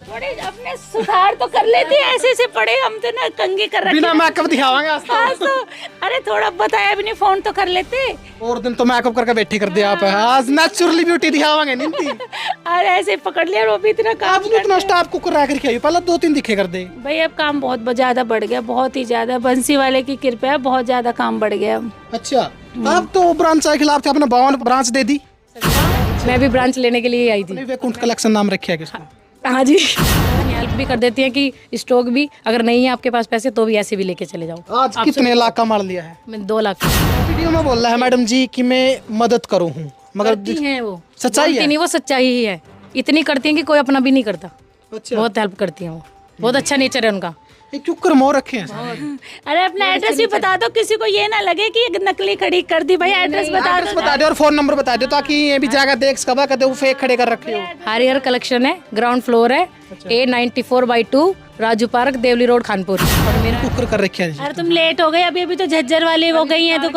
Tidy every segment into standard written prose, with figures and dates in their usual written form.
थोड़े अपने सुधार तो कर लेती है, ऐसे ऐसे पड़े हम तो ना कंगे कर रखे बिना मेकअप दिखावांगे आज तो अरे थोड़ा बताया भी नहीं, फोन तो कर लेते। और दिन तो मेकअप करके बैठी कर दिया आप, आज नेचुरली ब्यूटी दिखावांगे नहीं। अरे ऐसे पकड़ लिया, वो भी इतना काम आज इतना स्टाफ को कर करके आई, पहले 2-3 दिखे कर दे। भाई अब काम बहुत ज्यादा बढ़ गया, बहुत ही ज्यादा, बंसी वाले की कृपा है, बहुत ज्यादा काम बढ़ गया अब। अच्छा, आप तो ब्रांच के खिलाफ थे, अपने 52 ब्रांच दे दी। मैं भी ब्रांच लेने के लिए आई थी। वैकुंठ कलेक्शन नाम रखे है किसको? हाँ जी, हेल्प भी कर देती है कि स्टॉक भी अगर नहीं है आपके पास पैसे तो भी ऐसे भी लेके चले जाओ। आज कितने लाख का मार लिया है? मैं 2 लाख। वीडियो में बोल रहा है मैडम जी कि मैं मदद करूं हूं, मगर करती हैं वो, सच्चाई बोलती है नहीं, वो सच्चाई ही है। इतनी करती हैं कि कोई अपना भी नहीं करता। अच्छा, बहुत हेल्प करती हैं वो, बहुत अच्छा नेचर है उनका। ये क्यों कर मोह रखे हैं? अरे अपना एड्रेस भी बता दो, किसी को ये ना लगे कि एक नकली खड़ी कर दी। भाई एड्रेस बता एड्रेस दो। बता दे और फोन नंबर बता दे, ताकि ये भी जाकर देख सका कहते वो फेक खड़े कर रखे हो। हारियर कलेक्शन है, ग्राउंड फ्लोर है, A94/2 Raju park, Devli road, Kanpur. और मेरा कुकर कर रखे हैं। अरे तुम लेट हो गए, अभी अभी तो झज्जर वाले वो गई हैं, तो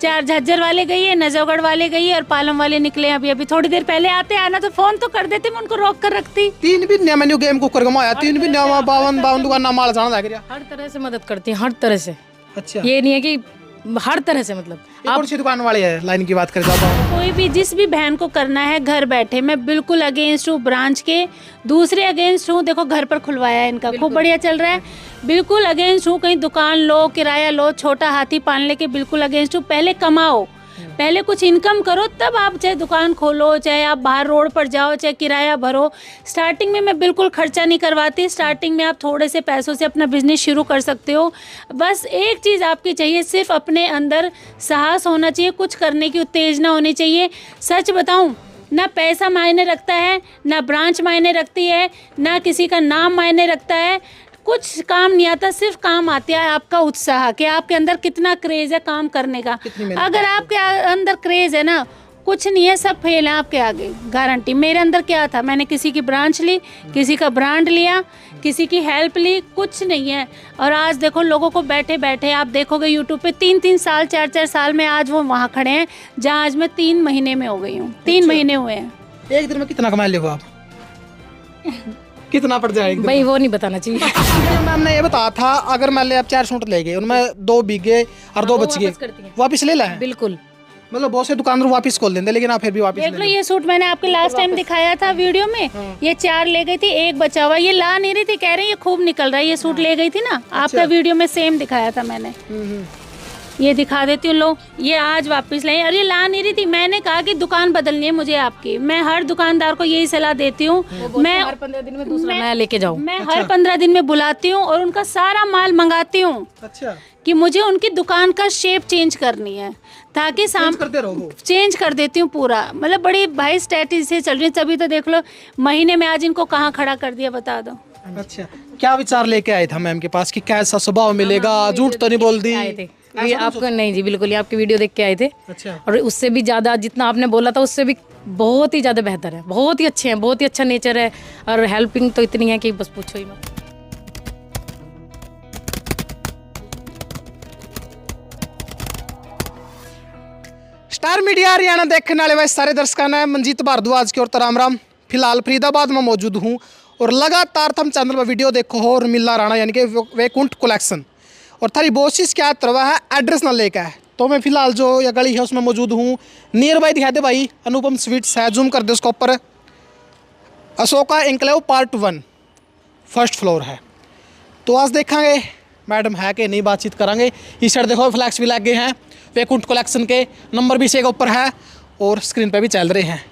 4 झज्जर वाले गई है, नजफगढ़ वाले गई है और पालम वाले निकले हैं अभी अभी। थोड़ी देर पहले आते आना तो फोन तो कर देते, मैं उनको रोक कर रखती। 3 भी नया मेन्यू गेम कुकर गमाया, 3 भी नया 52 दुकान ना माल जाना लग गया। हर तरह से मदद करती हैं, हर तरह से। अच्छा, ये नहीं है कि हर तरह से, मतलब आप कौन सी दुकान वाली है लाइन की बात कर जाता हूँ? कोई भी जिस भी बहन को करना है घर बैठे, मैं बिल्कुल अगेंस्ट हूँ ब्रांच के, दूसरे अगेंस्ट हूँ। देखो घर पर खुलवाया है इनका, खूब बढ़िया चल रहा है, बिल्कुल अगेंस्ट हूँ। कहीं दुकान लो, किराया लो, छोटा हाथी पालने के बिल्कुल अगेंस्ट हूँ। पहले कमाओ, पहले कुछ इनकम करो, तब आप चाहे दुकान खोलो, चाहे आप बाहर रोड पर जाओ, चाहे किराया भरो। स्टार्टिंग में मैं बिल्कुल खर्चा नहीं करवाती। स्टार्टिंग में आप थोड़े से पैसों से अपना बिजनेस शुरू कर सकते हो। बस एक चीज़ आपकी चाहिए, सिर्फ अपने अंदर साहस होना चाहिए, कुछ करने की उत्तेजना होनी चाहिए। सच बताऊं, ना पैसा मायने रखता है, ना ब्रांच मायने रखती है, ना किसी का नाम मायने रखता है। कुछ काम नहीं आता, सिर्फ काम आता है आपका उत्साह, कि आपके अंदर कितना क्रेज है काम करने का। अगर आपके अंदर क्रेज है ना, कुछ नहीं है, सब फेल है आपके आगे, गारंटी। मेरे अंदर क्या था, मैंने किसी की ब्रांच ली, किसी का ब्रांड लिया, किसी की हेल्प ली, कुछ नहीं है। और आज देखो लोगों को बैठे बैठे आप देखोगे यूट्यूब पे 3-3 साल 4-4 साल में आज वो वहाँ खड़े हैं जहाँ आज मैं 3 महीने में हो गई हूँ। 3 महीने हुए हैं। एक दिन में कितना कमा ले आप? कितना पड़ जाएगा? भाई वो नहीं बताना चाहिए। मैम ने ये बताया था, अगर मान ले आप 4 सूट ले गए, उनमें 2 बिके और 2 बच गए, वापिस ले लाए? बिल्कुल, मतलब बहुत से दुकानदार वापस खोल देंगे, लेकिन आप फिर भी वापस देख लो, ये सूट मैंने आपके लास्ट टाइम दिखाया था वीडियो में, ये 4 ले गई थी, 1 बचा हुआ। ये ला नहीं रही थी, कह रही ये खूब निकल रहा है, ये सूट ले गई थी ना, आपका वीडियो में सेम दिखाया था मैंने। ये दिखा देती हूँ, लो ये आज वापस लाई। अरे ला नहीं रही थी, मैंने कहा कि दुकान बदलनी है मुझे आपकी। मैं हर दुकानदार को यही सलाह देती हूँ, मैं हर 15 दिन में दूसरा नया लेके जाओ। मैं हर 15 दिन में बुलाती हूँ और उनका सारा माल मंगाती हूँ। अच्छा, कि मुझे उनकी दुकान का शेप चेंज करनी है, ताकि करते रहो। चेंज कर देती हूँ पूरा, मतलब बड़ी भाई स्ट्रेटजी से चल रही है। तभी तो देख लो महीने में आज इनको कहाँ खड़ा कर दिया, बता दो। अच्छा, क्या विचार लेके आए थे मैम के पास कि कैसा स्वभाव मिलेगा? झूठ तो नहीं बोल दी? आए थे ये आपको? नहीं जी, बिल्कुल, ये आपकी वीडियो देख के आए थे। अच्छा, और उससे भी ज़्यादा जितना आपने बोला था उससे भी बहुत ही ज़्यादा बेहतर है, बहुत ही अच्छे हैं, बहुत ही अच्छा नेचर है। और हेल्पिंग तो इतनी है कि बस पूछो ही मत। स्टार मीडिया हरियाणा देखने वाले सारे दर्शकों ने मंजीत भारद्वाज की ओर राम राम। फिलहाल फरीदाबाद में मौजूद हूँ और लगातार तुम चैनल पर वीडियो देखो हो और मिला राणा यानी कि वैकुंठ कलेक्शन, और थारी कोशिश क्या तरवा है एड्रेस ना लेकर है। तो मैं फिलहाल जो ये गली है उसमें मौजूद हूँ। नियर बाई दिखा दे भाई, अनुपम स्वीट्स है, जूम कर दे उसके ऊपर। Ashoka enclave part 1 first floor है। तो आज देखेंगे मैडम है कि नहीं, बातचीत करेंगे। इस साइड देखो फ्लैक्स भी लग गए हैं वैकुंठ कलेक्शन के, नंबर भी इसी के ऊपर है और स्क्रीन पे भी चल रहे हैं।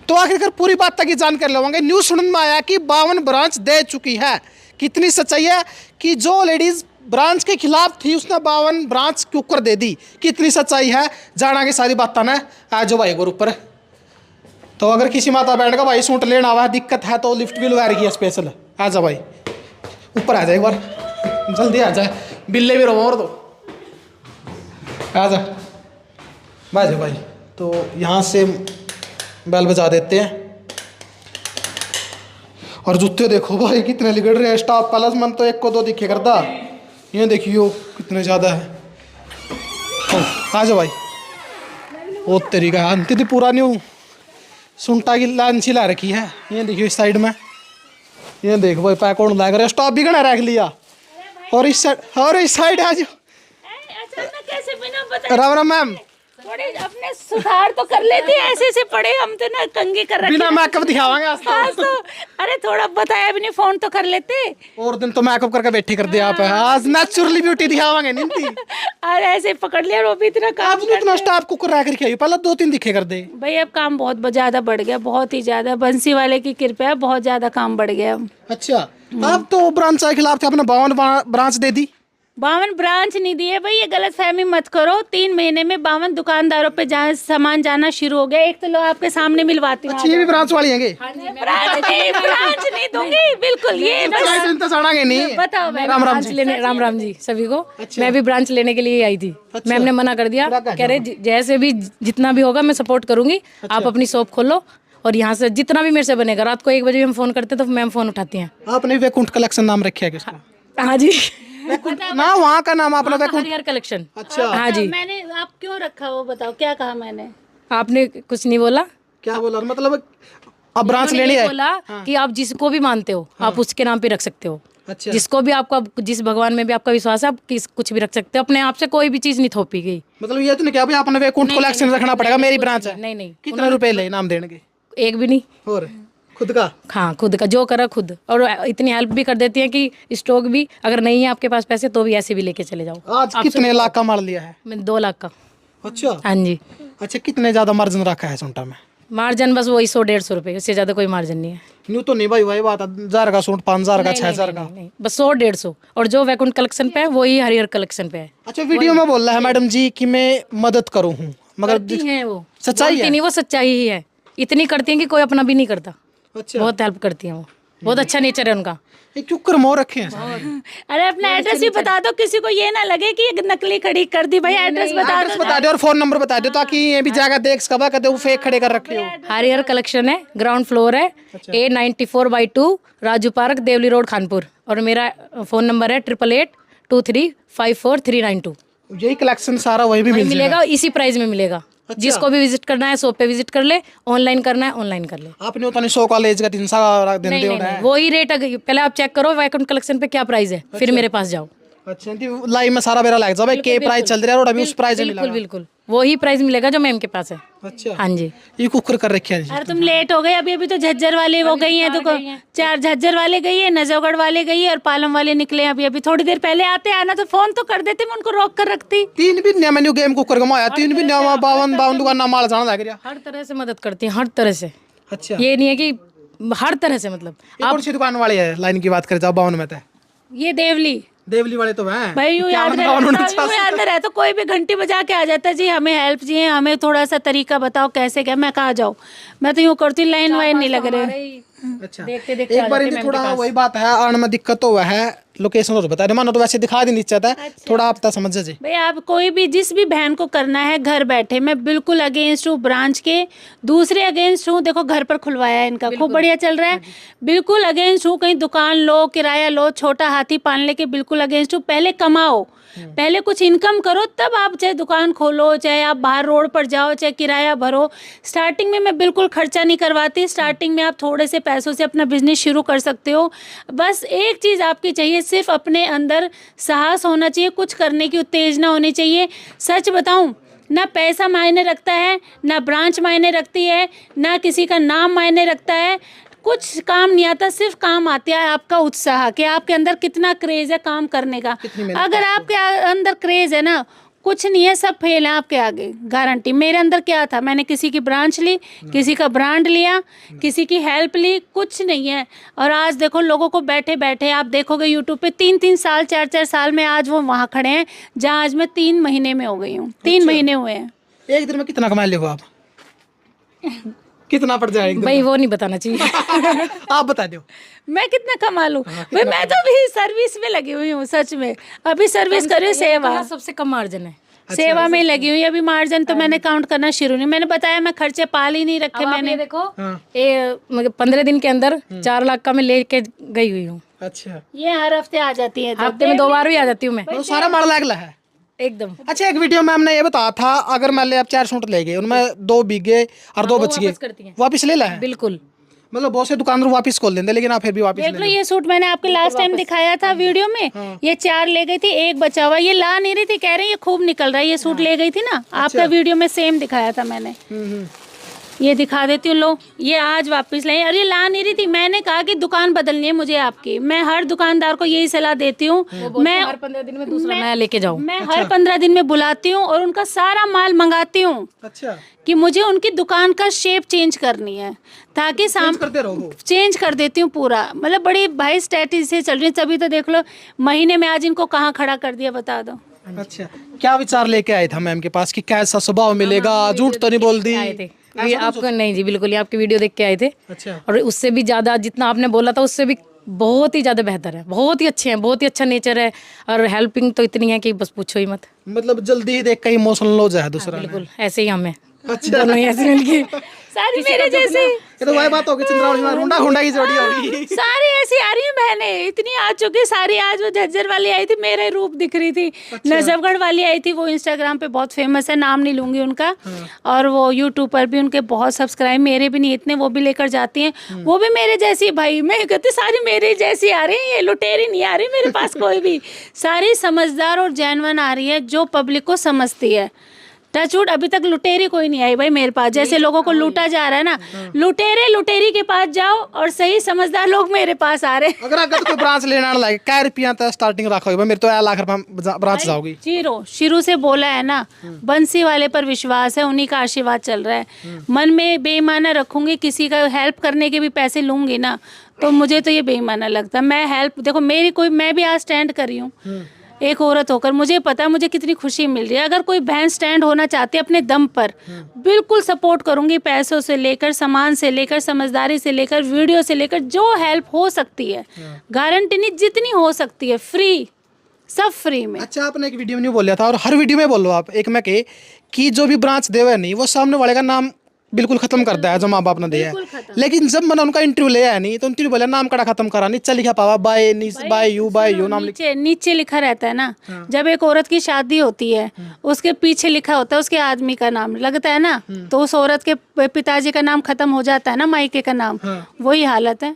तो आखिरकार पूरी बात तक की जानकारी लेवांगे। न्यूज़ सुनने में आया कि 52 ब्रांच दे चुकी है। कितनी सच्चाई है कि जो लेडीज़ ब्रांच के खिलाफ थी उसने 52 ब्रांच क्यों कर दे दी, कितनी सच्चाई है जानांगे सारी बातें ना आज जो भाई गुरु ऊपर। तो अगर किसी माता बहन का भाई सूट लेना हुआ दिक्कत है तो लिफ्ट भी लगा रही है स्पेशल। आ जा भाई, ऊपर आ जाए एक बार, जल्दी आ जाए, बिल्ले भी रहो और दो, आ जा बाजे भाई। तो यहाँ से बैल बजा देते हैं। और जूते देखो भाई कितने लिगड़ रहे हैं। स्टाफ प्लस मन तो 1 को 2 दिखे करता, ये देखियो कितने ज़्यादा है। आ जाओ भाई, वो तरीका अंतिम पूरा न्यू सुंटा की लाइन छिला रखी है। ये देखियो इस साइड में ये देख भाई पैक कौन लग रहा है, स्टॉप भी घना रख लिया। और इस साइड आ जाओ। अचानक कैसे बिना बताए राम राम मैम। थोड़े अपने सुधार तो कर लेते हैं, ऐसे से पड़े हम तो ना कंगे कर रखे बिना मेकअप दिखावांगे आज आज तो। अरे थोड़ा बताया भी नहीं, फोन तो कर लेते। और दिन तो मेकअप करके बैठे कर दिया आप, आज नेचुरली ब्यूटी दिखावांगे नहीं। अरे ऐसे पकड़ लिया, वो भी इतना काम आप इतना स्टाफ को रख रखी है, पहले 2-3 दिखे कर दे भाई। अब काम बहुत ज्यादा बढ़ गया, बहुत ही ज्यादा। बंसी वाले की कृपा है, बहुत ज्यादा काम बढ़ गया अब। अच्छा आप तो ब्रांच के खिलाफ थे, अपने 52 ब्रांच दे दी। 52 ब्रांच नहीं दिए भाई, ये गलत फहमी मत करो। 3 महीने में 52 दुकानदारों पे सामान जाना शुरू हो गया। एक तो लो आपके सामने मिलवाती हूँ। अच्छा ये भी ब्रांच वाली हैंगे। ब्रांच नहीं दूंगी बिल्कुल। ये बस नहीं बताओ मैं राम राम ब्रांच लेने, राम राम जी सभी को। मैं भी ब्रांच लेने के लिए आई थी, मैम ने मना कर दिया, कह रहे जैसे भी जितना भी होगा मैं सपोर्ट करूंगी, आप अपनी शॉप खोलो और यहाँ से जितना भी मेरे से बनेगा। रात को 1 बजे हम फोन करते तो मैम फोन उठाती हैं। आपने वैकुंठ कलेक्शन नाम रखा है किसका? हाँ जी, ना वहाँ का नाम आपने वैकुंठ। हरियर कलेक्शन। अच्छा हाँ जी, मैंने आप क्यों रखा वो बताओ, क्या कहा मैंने? आपने कुछ नहीं बोला। क्या बोला मतलब अब ब्रांच मैंने लेनी ये है? बोला कि आप जिसको भी मानते हो आप उसके नाम पे रख सकते हो। अच्छा जिसको भी आपका, जिस भगवान में भी आपका विश्वास है, आप कुछ भी रख सकते हो। अपने आप से कोई भी चीज नहीं थोपी गई। मतलब ये तो नहीं क्या भाई आपने वैकुंठ कलेक्शन रखना पड़ेगा, मेरी ब्रांच है। नहीं नहीं, कितने रुपए ले नाम देने के? एक भी नहीं। और खुद का? हाँ खुद का, जो करा खुद। और इतनी हेल्प भी कर देती है कि स्टॉक भी अगर नहीं है आपके पास पैसे तो भी ऐसे भी लेके चले जाओ। आज कितने लाख का माल लिया है? मैंने 2 लाख का। अच्छा हाँ जी। अच्छा कितने ज्यादा मार्जिन रखा है सूटा में? मार्जिन बस वही 100-150 रुपए, उससे ज्यादा कोई मार्जिन नहीं है। न्यू तो नहीं भाई, वही बात है 1000 का सूट, 5000 का, 6000 का। नहीं, बस 100-150। और जो वैकुंठ कलेक्शन पे है वही हरियर कलेक्शन पे है। अच्छा वीडियो में बोल रहा है मैडम जी कि मैं मदद करूँ हूँ, मगर करती हैं वो, सच्चाई बोलती है? नहीं, वो सच्चाई ही है। इतनी करती हैं कि कोई अपना भी नहीं करता। अच्छा बहुत हेल्प करती हैं वो, बहुत अच्छा नेचर है उनका। ये चुक्कर मोह रखे हैं सारे। अरे अपना एड्रेस भी बता दो, किसी को ये ना लगे कि ये नकली खड़ी कर दी। भाई एड्रेस बता एड्रेस बता दो और फोन नंबर बता दो ताकि ये भी जगह देख सका कहते वो फेक खड़े कर रखे हो। हरियर कलेक्शन है, ग्राउंड फ्लोर है, A94/2 Raju park, Devli road, Khanpur. और मेरा फोन नंबर है 8882354392। यही कलेक्शन सारा वही भी मिल जाएगा। मिलेगा, इसी प्राइस में मिलेगा। जिसको भी विजिट करना है शॉप पे विजिट कर ले, ऑनलाइन करना है ऑनलाइन कर ले। आपने उतना 100 कॉलेज का 300 दिन नहीं दे नहीं, नहीं, वही रेट पहले आप चेक करो वैकुंठ कलेक्शन पे क्या प्राइस है, फिर मेरे पास जाओ। अच्छा लाइव में सारा मेरा लग जाओ भाई के प्राइस चल रहा है और अभी उस प्राइस में बिल्कुल बिल्कुल वही प्राइस मिलेगा जो मैम के पास है। अच्छा हाँ जी। ये कुकर कर रखे हैं। अरे तुम लेट हो गए, अभी तो झज्जर वाले वो गई हैं, तो 4 झज्जर वाले गई है, नजफगढ़ वाले गई है और पालम वाले निकले हैं। अभी थोड़ी देर पहले आते आना तो फोन तो कर देते, मैं उनको रोक कर रखती। 3 भी नया मेन्यू गेम कुकर कमाया, 3 भी नया 52 दुकान ना माल जाना लग रहा। हर तरह से मदद करती हैं, हर तरह से। अच्छा ये नहीं है कि हर तरह से, मतलब आप कौन सी दुकान वाली है लाइन की बात करें जाओ 52 में? ये देवली देवली वाले तो हैं भाई, यूं याद रहे तो कोई भी घंटी बजा के आ जाता है जी हमें हेल्प चाहिए, हमें थोड़ा सा तरीका बताओ कैसे क्या। मैं कहाँ जाऊँ, मैं तो यूँ करती लाइन वाइन नहीं लग रहे। अच्छा देखते देखते एक बार इनकी थोड़ा वही बात है आने में दिक्कत तो हुआ है, लोकेशन और बता रहे मानो तो वैसे दिखा नहीं चाहता है। थोड़ा आप समझ जाइए भाई। आप कोई भी जिस भी बहन को करना है घर बैठे, मैं बिल्कुल अगेंस्ट हूँ ब्रांच के, दूसरे अगेंस्ट हूँ। देखो घर पर खुलवाया है इनका, खूब बढ़िया चल रहा है। बिल्कुल अगेंस्ट हूँ, कहीं दुकान लो, किराया लो, छोटा हाथी पालने के बिल्कुल अगेंस्ट हूँ। पहले कमाओ, पहले कुछ इनकम करो, तब आप चाहे दुकान खोलो, चाहे आप बाहर रोड पर जाओ, चाहे किराया भरो। स्टार्टिंग में मैं बिल्कुल खर्चा नहीं करवाती। स्टार्टिंग में आप थोड़े से पैसों से अपना बिजनेस शुरू कर सकते हो। बस एक चीज़ आपकी चाहिए, सिर्फ अपने अंदर साहस होना चाहिए, कुछ करने की उत्तेजना होनी चाहिए। सच बताऊं, ना पैसा मायने रखता है, ना ब्रांच मायने रखती है, ना किसी का नाम मायने रखता है। कुछ काम नहीं आता, सिर्फ काम आता है आपका उत्साह, कि आपके अंदर कितना क्रेज है काम करने का। अगर आपके अंदर क्रेज है ना, कुछ नहीं है, सब फेल है आपके आगे, गारंटी। मेरे अंदर क्या था, मैंने किसी की ब्रांच ली, किसी का ब्रांड लिया, किसी की हेल्प ली, कुछ नहीं है। और आज देखो लोगों को बैठे बैठे आप देखोगे यूट्यूब पे 3-3 साल 4-4 साल में आज वो वहाँ खड़े हैं जहाँ आज मैं 3 महीने में हो गई हूँ। 3 महीने हुए हैं। एक दिन में कितना कमा ले आप? कितना पड़ जाएगा भाई वो नहीं बताना चाहिए। आप बता दो मैं कितना कमा लूँ भाई। मैं तो अभी सर्विस में लगी हुई हूँ, सच में अभी सर्विस कर रही हूँ, सेवा। सबसे कम मार्जिन है, सेवा में लगी हुई। अभी मार्जिन तो मैंने काउंट करना शुरू नहीं, मैंने बताया मैं खर्चे पाल ही नहीं रखे। मैंने देखो ये 15 दिन के अंदर 4 लाख का मैं लेके गई हुई हूँ। अच्छा ये हर हफ्ते आ जाती है, हफ्ते में 2 बार भी आ जाती हूँ मैं तो सारा माल लागला है एकदम। अच्छा एक वीडियो में हमने ये बताया था अगर मान ले आप 4 सूट ले गए उनमें 2 बिक गए और 2 बच गए, वापिस ले ला है? बिल्कुल मतलब बहुत से दुकानदार वापस खोल देते लेकिन आप फिर भी वापस देख लो, ये सूट मैंने आपके लास्ट टाइम दिखाया था वीडियो में, ये 4 ले गई थी, एक बचा हुआ, ये ला नहीं रही थी, कह रही ये खूब निकल रहा है, ये सूट ले गई थी ना, आपका वीडियो में सेम दिखाया था मैंने। ये दिखा देती हूँ, लो ये आज वापस लाई, और ये ला नहीं रही थी। मैंने कहा कि दुकान बदलनी है मुझे आपकी, मैं हर दुकानदार को यही सलाह देती हूँ, मैं हर 15 दिन में दूसरा नया लेके जाऊँ। मैं हर 15 दिन में बुलाती हूँ और उनका सारा माल मंगाती हूँ अच्छा कि मुझे उनकी दुकान का शेप चेंज करनी है, ताकि करते रहो। चेंज कर देती हूँ पूरा, मतलब बड़ी भाई स्ट्रेटजी से चल रही है। तभी तो देख लो महीने में आज इनको कहाँ खड़ा कर दिया, बता दो। अच्छा, क्या विचार लेके आए थे मैम के पास कि कैसा स्वभाव मिलेगा, झूठ तो नहीं बोल दी? आए थे आपको? नहीं जी, बिल्कुल ही आपकी वीडियो देख के आए थे। अच्छा, और उससे भी ज्यादा जितना आपने बोला था उससे भी बहुत ही ज्यादा बेहतर है, बहुत ही अच्छे हैं, बहुत ही अच्छा नेचर है, और हेल्पिंग तो इतनी है कि बस पूछो ही मत। मतलब जल्दी ही देख के इमोशनल हो जाए दूसरा। बिल्कुल ऐसे ही हमें अच्छा, दोनों ही ऐसे मिलके सारी मेरे जैसे, ये तो वही बात होगी, चंद्रावली में हुंडा हुंडा की जोड़ी होगी। सारी ऐसी आ रही है बहनें, इतनी आ चुकी सारी। आज वो झज्जर वाली आई थी, मेरे रूप दिख रही थी। नजफगढ़ वाली आई थी, वो इंस्टाग्राम पे बहुत फेमस है, नाम नहीं लूंगी उनका, और वो यूट्यूब पर भी उनके बहुत सब्सक्राइब, मेरे भी नहीं इतने, वो भी लेकर जाती हैं, वो भी मेरे जैसी। भाई मैं कहती सारी मेरे जैसी आ रही है, ये लुटेरी नहीं आ रही मेरे पास कोई भी, सारी समझदार और जेन्युइन आ रही है, जो पब्लिक को समझती है। टचवुड अभी तक लुटेरी कोई नहीं आई भाई मेरे पास, जैसे लोगों को लूटा जा रहा है ना, लुटेरी के पास जाओ और सही समझदार लोग मेरे पास आ रहे हैं। अगर कोई ब्रांच लेना लगे क्या रुपया तक स्टार्टिंग रखोगे? मेरे तो 1 लाख रुपया ब्रांच जाओगी। जीरो, शुरू से बोला है ना, बंसी वाले पर विश्वास है, उन्हीं का आशीर्वाद चल रहा है। मन में बेईमाना रखूंगी, किसी का हेल्प करने के भी पैसे लूंगी ना, तो मुझे तो ये बेईमाना लगता है। मैं हेल्प, देखो मेरी कोई, मैं भी आज स्टैंड करी हूँ एक औरत होकर, मुझे पता है मुझे कितनी खुशी मिल रही है। अगर कोई बहन स्टैंड होना चाहती है अपने दम पर, बिल्कुल सपोर्ट करूंगी, पैसों से लेकर, सामान से लेकर, समझदारी से लेकर, वीडियो से लेकर, जो हेल्प हो सकती है, गारंटी नहीं, जितनी हो सकती है, फ्री, सब फ्री में। अच्छा, आपने एक वीडियो में नहीं बोला था और हर वीडियो में बोलो आप, एक मैं कहे कि जो भी ब्रांच देवे नहीं वो सामने वाले का नाम बिल्कुल खत्म कर दिया है जो माँ बाप ने दिया है। लेकिन जब मैंने उनका इंटरव्यू लिया है नहीं, तो इंटरव्यू बोला नाम कड़ा खत्म करा, नीचे लिखा पावा बाय यू नाम नीचे लिखा रहता है ना। जब एक औरत की शादी होती है, उसके पीछे लिखा होता है उसके आदमी का नाम लगता है ना, तो उस औरत के पिताजी का नाम खत्म हो जाता है ना, मायके का नाम। वही हालत है।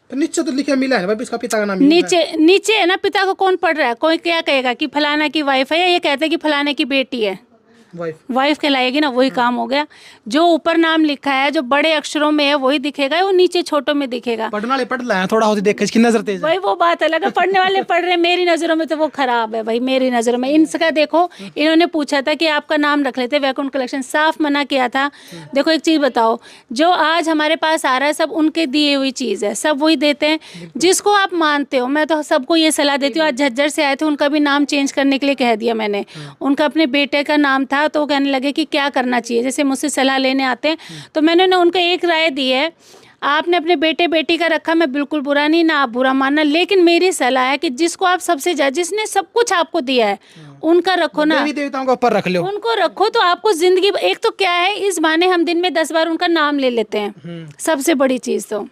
तो नीचे तो लिखा मिला है भाई, इसका पिता का नाम नीचे है ना, पिता को कौन पढ़ रहा है? कोई क्या कहेगा कि फलाना की वाइफ है, या ये कहते हैं कि फलाने की बेटी है, वाइफ कहलाएगी ना, वही काम हो गया। जो ऊपर नाम लिखा है, जो बड़े अक्षरों में है वही दिखेगा, वो नीचे छोटों में दिखेगा। पढ़ने वाले पढ़ रहे हैं, थोड़ा होती देख इसकी नजर तेज है। भाई वो बात अलग है, पढ़ने वाले पढ़ रहे हैं, मेरी नज़रों में तो वो खराब है भाई, मेरी नज़रों में। इनका देखो, इन्होंने पूछा था कि आपका नाम रख लेते, वैकुंठ कलेक्शन, साफ मना किया था। देखो एक चीज़ बताओ, जो आज हमारे पास आ रहा है सब उनके दिए हुई चीज़ है, सब वही देते हैं जिसको आप मानते हो। मैं तो सबको ये सलाह देती हूँ। आज झज्जर से आए थे, उनका भी नाम चेंज करने के लिए कह दिया मैंने। उनका अपने बेटे का नाम था, तो कहने लगे कि क्या करना चाहिए, जैसे मुझसे सलाह लेने आते हैं, तो मैंने ना उनको एक राय दी है, आपने अपने बेटे बेटी का रखा, मैं बिल्कुल बुरा नहीं, ना आप बुरा मानना, लेकिन मेरी सलाह है कि जिसको आप सबसे ज्यादा, जिसने सब कुछ आपको दिया है, उनका रखो ना, देवी देवताओं का ऊपर रख लो, उनको रखो, तो आपको जिंदगी। एक तो क्या है, इस बहाने हम दिन में 10 बार उनका नाम ले लेते हैं, सबसे बड़ी चीज़ तो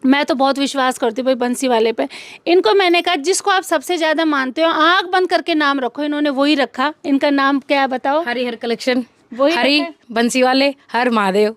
मैं तो बहुत विश्वास करती हूँ भाई बंसी वाले पे। इनको मैंने कहा जिसको आप सबसे ज्यादा मानते हो, आंख बंद करके नाम रखो। इन्होंने वही रखा। इनका नाम क्या है बताओ? हरिहर कलेक्शन, हरी बंसी वाले, हर महादेव,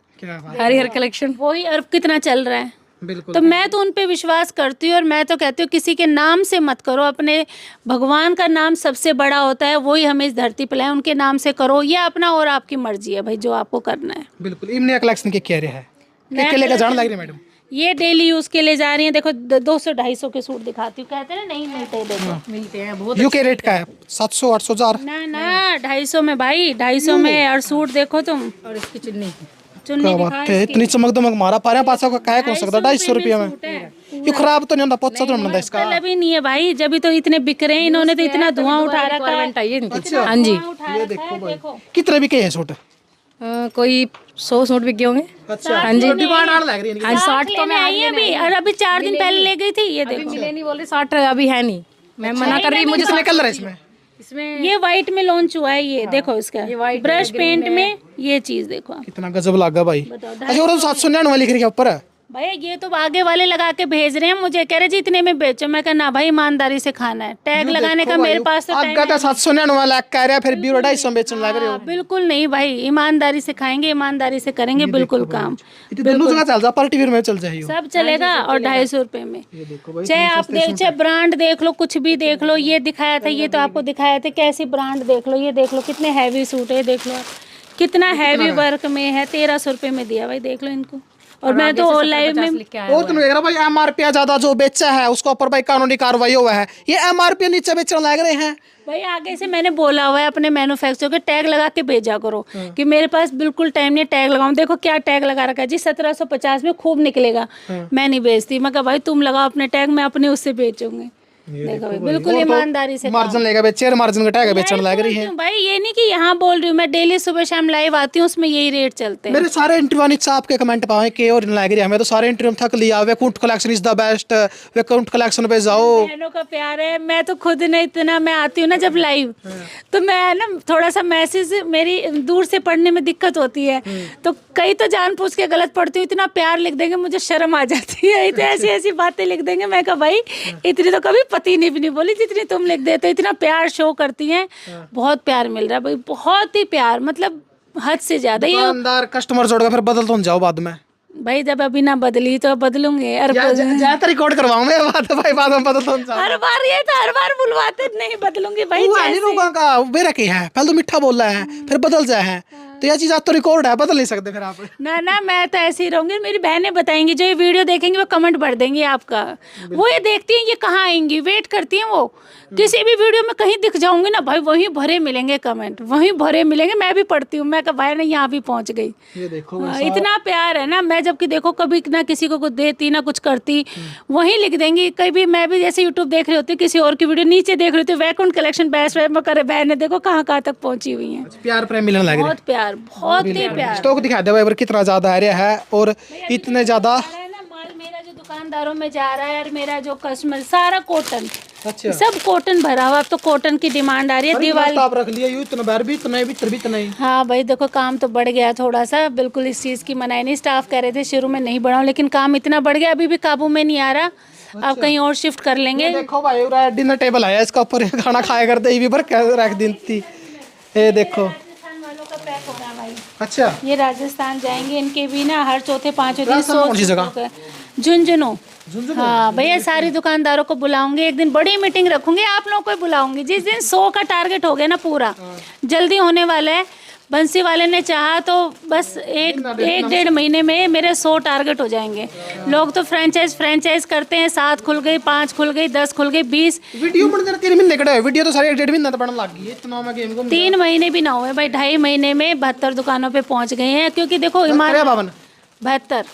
हरिहर कलेक्शन, वही। और कितना चल रहा है। बिल्कुल। तो मैं तो उन पे विश्वास करती हूँ, और मैं तो कहती हूँ किसी के नाम से मत करो, अपने भगवान का नाम सबसे बड़ा होता है, वही हमें इस धरती पे लाए, उनके नाम से करो। ये अपना और आपकी मर्जी है भाई, जो आपको करना है। बिल्कुल। इमने कलेक्शन के कह रहे हैं, क्या लेकर जाने लग रही है मैडम? ये डेली यूज के लिए जा रही हैं। देखो 200-250 के सूट दिखाती हूँ, कहते हैं ना नहीं मिलते, देखो मिलते हैं बहुत। यू के रेट का है 700-800 हजार ना 250 में भाई, 250 में। और सूट देखो तुम, और इसकी चुन्नी क्या बात है, इतनी चमक दमक मारा पारा पासा का क्या कौन सकता 250 रुपया में? ये खराब तो नहीं होता, पोचा तो नहीं होता इसका? अभी नहीं है भाई, जब भी तो इतने बिक रहे हैं। इन्होंने तो इतना धुआं उठा रखा है। हाँ जी, ये देखो भाई, कितने बिके हैं सूट? कोई 100 सूट बिके होंगे। अच्छा, हाँ जी, डिमांड आने लग रही है। हाँ 60 तो मैं आई अभी, और अभी 4 दिन पहले ले गई थी। ये देखो, मिले नहीं, बोल रही 60 अभी है नहीं, मैं मना कर रही। मुझे कितने कलर है इसमें? इसमें ये व्हाइट में लॉन्च हुआ है। ये देखो इसका ब्रश पेंट में, ये चीज देखो। कितना गजब लगा भाई। अच्छा, और 799 लिख रही है ऊपर। भैया ये तो आगे वाले लगा के भेज रहे हैं मुझे, कह रहे जी इतने में बेचो। मैं कहा ना भाई ईमानदारी से खाना है, टैग लगाने का मेरे पास तो टाइम आगे तो 799 लाख कह रहा है, फिर भी 250 बेचने लग रहे हो। बिल्कुल नहीं भाई, ईमानदारी से खाएंगे, ईमानदारी से करेंगे बिल्कुल काम। दोनों जगह चल जा, पार्टी वेयर में चल जाए सब चलेगा और 250 रुपए में। चाहे आप चाहे ब्रांड देख लो, कुछ भी देख लो। ये दिखाया था, ये तो आपको दिखाया था, कैसी ब्रांड देख लो, ये देख लो कितने हैवी सूट है, देख लो कितना हैवी वर्क में है। 1300 रुपए में दिया भाई, देख लो इनको। और मैं तो ऑनलाइन में और तुम देख रहा भाई MRP ज्यादा जो बेचा है उसके ऊपर भाई कानूनी कार्रवाई हुआ है। ये MRP नीचे बेचने लग रहे हैं भाई। आगे से मैंने बोला हुआ है अपने मैन्युफैक्चरर के टैग लगा के भेजा करो कि मेरे पास बिल्कुल टाइम नहीं टैग लगाऊं। देखो क्या टैग लगा रखा है जी, 1750 में खूब निकलेगा। मैं नहीं बेचती, मैं कहा भाई तुम लगाओ अपने टैग, मैं अपने उससे बेचूंगी। देखो भाई बिल्कुल ईमानदारी से मार्जिन लेगा बेचे, मार्जिन का टैग बेचने लग रही है भाई। ये नहीं कि यहाँ बोल रही हूँ मैं, डेली सुबह शाम लाइव आती हूँ, उसमें यही रेट चलते हैं। मेरे सारे इंटरव्यू नीचे आपके कमेंट पाए के और लग रही है। मैं तो सारे इंटरव्यू थक लिया। Vaikunth collection is the best, Vaikunth collection पे जाओ। बहनों का प्यार है। मैं तो खुद नहीं, इतना मैं आती हूँ ना जब लाइव, तो मैं ना थोड़ा सा मैसेज मेरी दूर से पढ़ने में दिक्कत होती है, तो कई तो जान पूछ के गलत पढ़ती हूँ। इतना प्यार लिख देंगे मुझे शर्म आ जाती है, इतनी ऐसी ऐसी बातें लिख देंगे। मैं कहा भाई इतनी तो कभी पति ने भी नहीं बोली जितनी तुम लिख देते हो। इतना प्यार शो करती हैं, बहुत प्यार मिल रहा है भाई, बहुत ही प्यार, मतलब हद से ज्यादा। ये दुकानदार कस्टमर जोड़ के फिर बदल तो जाओ बाद में भाई, जब अभी ना बदली तो बदलूंगे। ज्यादा रिकॉर्ड करवाऊं मैं बात भाई, बाद में बदल तो हर बार ये तो हर बार बुलवाते, नहीं बदलूंगी भाई। लोगों का मेरा क्या है, पहले तो मीठा बोल रहा है फिर बदल जाए है, तो यह चीज आज तो रिकॉर्ड है, बदल नहीं सकते फिर आप। ना ना, मैं तो ऐसे ही रहूंगी। मेरी बहनें बताएंगी, जो ये वीडियो देखेंगी वो कमेंट भर देंगी आपका। वो ये देखती हैं ये कहाँ आएंगी, वेट करती हैं वो। किसी भी वीडियो में कहीं दिख जाऊंगी ना भाई, वहीं भरे मिलेंगे कमेंट, वहीं भरे मिलेंगे। मैं भी पढ़ती हूँ, मैं कहा भाई ना यहाँ भी पहुँच गई। ये देखो इतना प्यार है ना। मैं जबकि देखो कभी ना किसी को कुछ देती ना कुछ करती, वहीं लिख देंगी। कभी मैं भी जैसे यूट्यूब देख रही होती, किसी और की वीडियो नीचे देख रही होती, वैकुंठ कलेक्शन बेस्ट करे, बहनें देखो कहाँ कहाँ तक पहुँची हुई हैं। प्यार प्रेम मिलने लगे, बहुत प्यार, बहुत ही प्यार। स्टॉक दिखा दे भाई कितना ज्यादा आ रहा है और इतने ज्यादा माल मेरा जो दुकानदारों में जा रहा है और मेरा जो कस्टमर सारा कॉटन, अच्छा सब कॉटन भरा हुआ। अब तो कॉटन की डिमांड आ रही है। दिवाली आप रख लिया यूं इतना बाहर भी इतना भीतर भी इतना ही। हाँ भाई देखो काम तो बढ़ गया थोड़ा सा, बिल्कुल इस चीज़ की मनाही नहीं। स्टाफ कह रहे थे शुरू में नहीं बढ़ाऊं, लेकिन काम इतना बढ़ गया अभी भी काबू में नहीं आ रहा। अब कहीं और शिफ्ट कर लेंगे। देखो भाई डिनर टेबल आया, इसका ऊपर खाना खाया करते ही भी भर के रख दी थी। ये देखो राजस्थान वालों का पैक हो रहा है भाई। अच्छा ये राजस्थान जाएंगे, इनके भी ना हर चौथे पांचवें दिन राजस्थान कौन सी जगह? झुंझुनू। हाँ भैया सारी दुकानदारों को बुलाऊंगी, एक दिन बड़ी मीटिंग रखूंगी, आप लोगों को बुलाऊंगी। जिस दिन 100 का टारगेट हो गया ना पूरा, जल्दी होने वाला है। बंसी वाले ने चाहा तो बस एक 1.5 महीने में मेरे 100 टारगेट हो जाएंगे। लोग तो फ्रेंचाइज करते हैं, 7 खुल गई, 5 खुल गई, 10 खुल गई, 20। वीडियो बन 3 महीने कड़ा है, वीडियो तो सारे 1.5 महीने बनने लग गई है। इतना मैं गेम को 3 महीने भी ना हुए भाई, 2.5 महीने में 72 दुकानों पे पहुंच गए हैं। क्योंकि देखो 72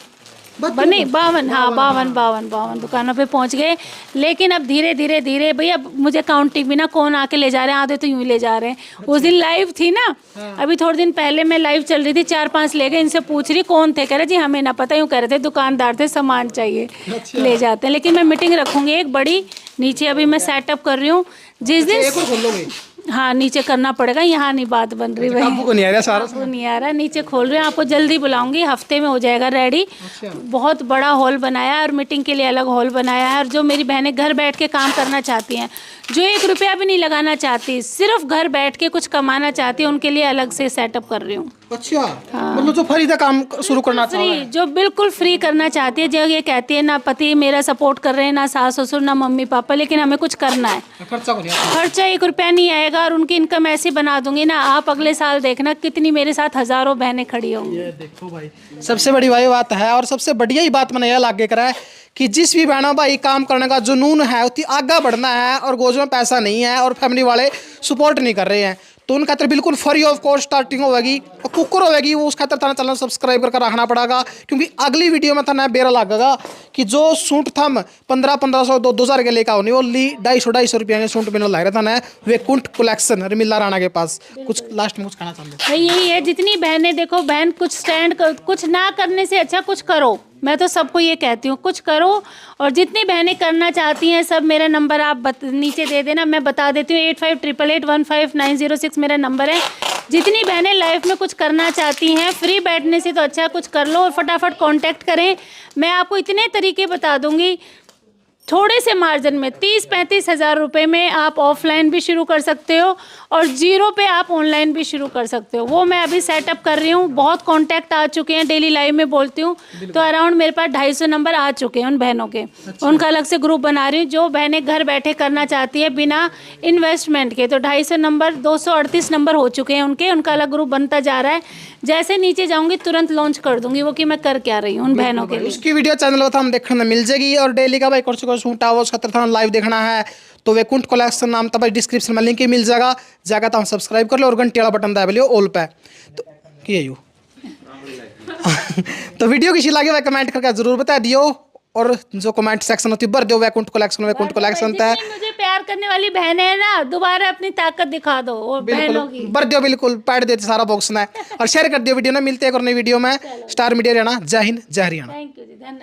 नहीं 52, हाँ 52 दुकानों पे पहुंच गए। लेकिन अब धीरे धीरे भाई, अब मुझे काउंटिंग भी ना कौन आके ले जा रहे हैं, आधे तो यूं ही ले जा रहे हैं। उस दिन लाइव थी ना, अभी थोड़े दिन पहले मैं लाइव चल रही थी, 4-5 ले गए। इनसे पूछ रही कौन थे, कह रहे जी हमें ना पता, यूँ कह रहे थे दुकानदार थे, सामान चाहिए ले जाते हैं। लेकिन मैं मीटिंग रखूंगी एक बड़ी नीचे, अभी मैं सेटअप कर रही हूँ। जिस दिन हाँ नीचे करना पड़ेगा, यहाँ नहीं बात बन रही भाई, आपको नहीं आ रहा सारा, आपको नहीं आ रहा। नीचे खोल रहे हैं, आपको जल्दी बुलाऊंगी, हफ्ते में हो जाएगा रेडी। बहुत बड़ा हॉल बनाया है और मीटिंग के लिए अलग हॉल बनाया है। और जो मेरी बहनें घर बैठ के काम करना चाहती हैं, जो 1 रुपया भी नहीं लगाना चाहती, सिर्फ घर बैठ के कुछ कमाना चाहती है, उनके लिए अलग से सेटअप कर रही हूँ। अच्छा मतलब जो फ्री का काम शुरू करना चाहती है, जो बिल्कुल फ्री करना चाहती है, जो ये कहती है ना पति मेरा सपोर्ट कर रहे हैं, ना सास ससुर, ना मम्मी पापा, लेकिन हमें कुछ करना है, खर्चा 1 रुपया नहीं आएगा और उनकी इनकम ऐसी बना दूंगी ना, आप अगले साल देखना कितनी मेरे साथ हजारों बहनें खड़ी होंगी। ये देखो भाई सबसे बड़ी भाई बात है, और सबसे बढ़िया ही बात मैंने यह लागे करा है कि जिस भी बहना भाई काम करने का जुनून है, उतनी आगे बढ़ना है और गोज में पैसा नहीं है और फैमिली वाले सपोर्ट नहीं कर रहे हैं, तो उनका तो बिल्कुल फ्री ऑफ कॉस्ट स्टार्टिंग होगी और कुकर होगी। वो उसका तो चैनल सब्सक्राइब करके रखना पड़ेगा, क्योंकि अगली वीडियो में था बेरा लगेगा कि जो सूट था 1500 2000 के लेकर होनी, वो 250 रुपये के सूट मैंने लग रहा था ना, वे कुंठ कलेक्शन रमीला राणा के पास। कुछ लास्ट में कुछ कहना चाहते भाई यही है, जितनी बहनें देखो, बहन कुछ कुछ ना करने से अच्छा कुछ करो। मैं तो सबको ये कहती हूँ कुछ करो, और जितनी बहनें करना चाहती हैं सब मेरा नंबर आप नीचे दे देना, मैं बता देती हूँ। 8588815906 मेरा नंबर है। जितनी बहनें लाइफ में कुछ करना चाहती हैं, फ्री बैठने से तो अच्छा कुछ कर लो और फटाफट कांटेक्ट करें। मैं आपको इतने तरीके बता दूंगी, थोड़े से मार्जिन में 30-35 हज़ार रुपये में आप ऑफलाइन भी शुरू कर सकते हो और जीरो पे आप ऑनलाइन भी शुरू कर सकते हो। वो मैं अभी सेटअप कर रही हूँ। बहुत कांटेक्ट आ चुके हैं, डेली लाइव में बोलती हूँ तो अराउंड मेरे पास 250 नंबर आ चुके हैं उन बहनों के। उनका अलग से ग्रुप बना रही हूँ। जो बहनें घर बैठे करना चाहती है बिना इन्वेस्टमेंट के, तो 250 नंबर 238 नंबर हो चुके हैं उनके। उनका अलग ग्रुप बनता जा रहा है। जैसे नीचे जाऊँगी तुरंत लॉन्च कर दूँगी वो कि मैं कर क्या रही हूँ उन बहनों के लिए। उसकी वीडियो चैनल पर हम देखने में मिल जाएगी। और डेली का भाई कुछ सूट आवश्यक खतर लाइव देखना है तो वैकुंठ कलेक्शन नाम तब डिस्क्रिप्शन में लिंक ही मिल जाएगा। जाकर तो हम सब्सक्राइब कर लो और घंटे वाला बटन दबा लियो ऑल पे। तो ये यू तो वीडियो किसी लगे वह कमेंट करके जरूर बता दियो। और जो कमेंट सेक्शन होती है भर दो वैकुंठ कलेक्शन तय। मुझे प्यार करने वाली बहनें है ना, दोबारा अपनी ताकत दिखा दो और बहनों की। भर दियो बिल्कुल, पैड देते सारा बॉक्स में और शेयर कर दियो वीडियो ना। मिलते हैं एक और नई वीडियो में। Star media Haryana. जय हिंद, जय हरियाणा। थैंक यू जी, धन्यवाद।